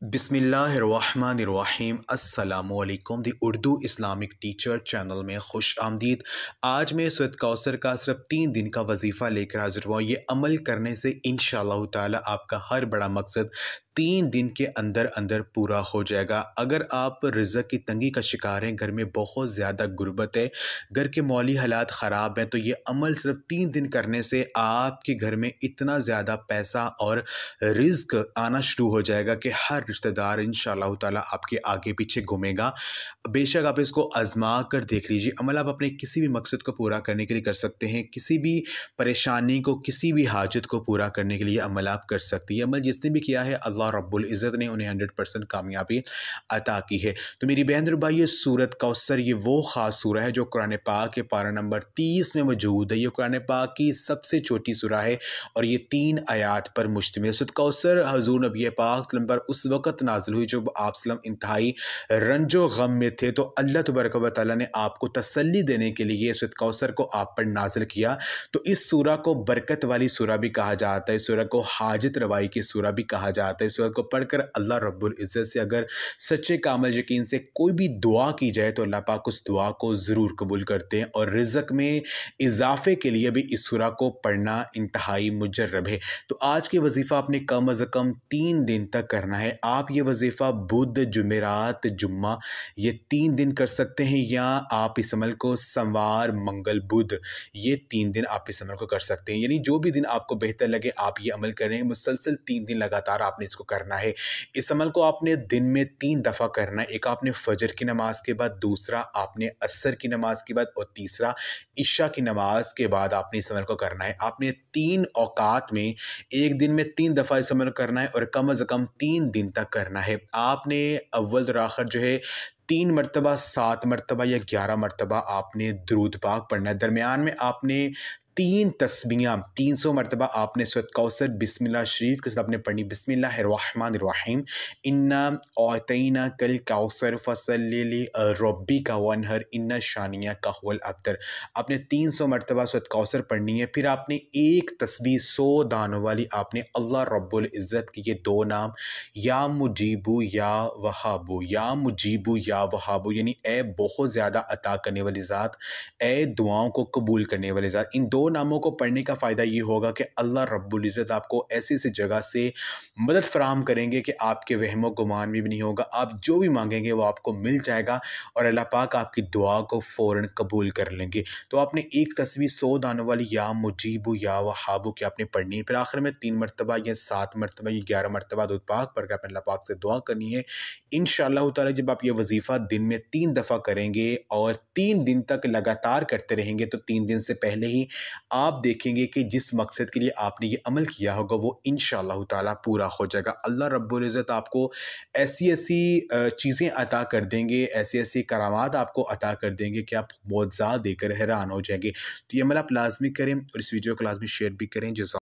बिस्मिल्लाहिर्रहमानिर्रहीम अस्सलामुअलैकुम दी Urdu Islamic teacher channel में खुश आमदीद। आज मैं सूरत कौसर का सिर्फ 3 दिन का वजीफ़ा लेकर हाजिर हुआ। ये अमल करने से इंशाअल्लाह ताला आपका हर बड़ा मकसद 3 दिन के अंदर अंदर पूरा हो जाएगा। अगर आप रिज़्क़ की तंगी का शिकार हैं, घर में बहुत ज़्यादा गुर्बत है, घर के मौली हालात ख़राब हैं, तो ये अमल सिर्फ 3 दिन करने से आपके घर में इतना ज़्यादा पैसा और रिज़्क़ आना शुरू हो जाएगा कि हर रिश्तेदार इंशाअल्लाह ताला आपके आगे पीछे घूमेगा। बेशक आप इसको आज़मा कर देख लीजिए। अमल आप अपने किसी भी मकसद को पूरा करने के लिए कर सकते हैं, किसी भी परेशानी को, किसी भी हाजत को पूरा करने के लिए अमल आप कर सकते हैं। अमल जिसने भी किया है, अल्लाह रब्बुल इज़्ज़त ने उन्हें 100% कामयाबी अता की है। तो मेरी बहन और भाई, ये सूरत कौसर ये वो ख़ास सूरा है जो कुरान पाक के पारा नंबर 30 में मौजूद है। ये कुरान पाक की सबसे छोटी सूरा है और ये 3 आयात पर मुश्तमिल। सूरत कौसर हज़ूर नबी पाक पर उस वक़्त नाज़िल हुई जब आप सल्लम इंतहाई रंजो गम में थे, तो अल्लाह तबारक व तआला ने आपको तसल्ली देने के लिए सूरत कौसर को आप पर नाज़िल किया। तो इस सूरा को बरकत वाली सूरा भी कहा जाता है, सूरा को हाजत रवाई की सूरा भी कहा जाता है। सूरा को पढ़कर अल्लाह रब्बुल इज़्ज़त से अगर सच्चे कामिल यकीन से कोई भी दुआ की जाए तो अल्लाह पाक उस दुआ को ज़रूर कबूल करते हैं। और रिज़्क़ में इजाफ़े के लिए भी इस सूरा को पढ़ना इंतहाई मुजर्रब है। तो आज के वजीफ़ा आपने कम अज़ कम 3 दिन तक करना है। आप ये वजीफ़ा बुध, जुमेरात, जुम्मा ये 3 दिन कर सकते हैं, या आप इस अमल को सोमवार, मंगल, बुध ये 3 दिन आप इस अमल को कर सकते हैं। यानी जो भी दिन आपको बेहतर लगे आप ये अमल करें। मुसलसल 3 दिन लगातार आपने इसको करना है। इस अमल को आपने दिन में 3 दफ़ा करना है। एक आपने फजर की नमाज के बाद, दूसरा आपने असर की नमाज के बाद, और तीसरा इशा की नमाज के बाद आपने इस अमल को करना है। आपने 3 औकात में एक दिन में 3 दफ़ा इस अमल करना है और कम अज़ कम 3 दिन तक करना है। आपने अव्वल और आखिर जो है 3 मरतबा, 7 मरतबा या 11 मरतबा आपने दुरूद पाक पढ़ना है। दरमियान में आपने 3 तस्बीहां 300 मरतबा आपने सूरत कौसर बिस्मिल्लाह शरीफ के साथ आपने पढ़नी। बिस्मिल्लाहिर्रहमानिर्रहीम, इन्ना औतैना कल कौसर फसल्लि लिरब्बिका वन्हर, इन्ना शानिया का हुवल अब्तर। आपने 300 मरतबा सूरत कौसर पढ़नी है। फिर आपने एक तस्बीह 100 दानों वाली आपने अल्लाह रब्बुल इज़्ज़त के ये 2 नाम, या मुजीबू या वहाबू, या मुजीबू या वहाबू, यानी ए बहुत ज़्यादा अता करने वाली ज़ात, ए दुआओं को कबूल करने वाली ज़ात। इन 2 नामों को पढ़ने का फ़ायदा ये होगा कि अल्लाह रब्बुल इज़्ज़त आपको ऐसी ऐसी जगह से मदद फ़राहम करेंगे कि आपके वहमो गुमान में भी नहीं होगा। आप जो भी मांगेंगे वो आपको मिल जाएगा और अल्लाह पाक आपकी दुआ को फ़ौरन कबूल कर लेंगे। तो आपने एक तस्बीह 100 दानों वाली या मुजीबू या वहाबू की आपने पढ़नी है। फिर आखिर में 3 मरतबा या 7 मरतबा या 11 मरतबा दुरूद पाक पढ़ कर अपने अल्लाह पाक से दुआ करनी है। इंशाअल्लाह ताला जब आप ये वजीफ़ा दिन में 3 दफ़ा करेंगे और 3 दिन तक लगातार करते रहेंगे, तो 3 दिन से पहले ही आप देखेंगे कि जिस मकसद के लिए आपने ये अमल किया होगा वो इंशाअल्लाह ताला पूरा हो जाएगा। अल्लाह रब्बुल इज़्ज़त आपको ऐसी-ऐसी चीज़ें अता कर देंगे, ऐसी-ऐसी करामात आपको अता कर देंगे कि आप मुआवज़ा देकर हैरान हो जाएंगे। तो ये अमल आप लाज़मी करें और इस वीडियो को लाज़मी शेयर भी करें। जज़ा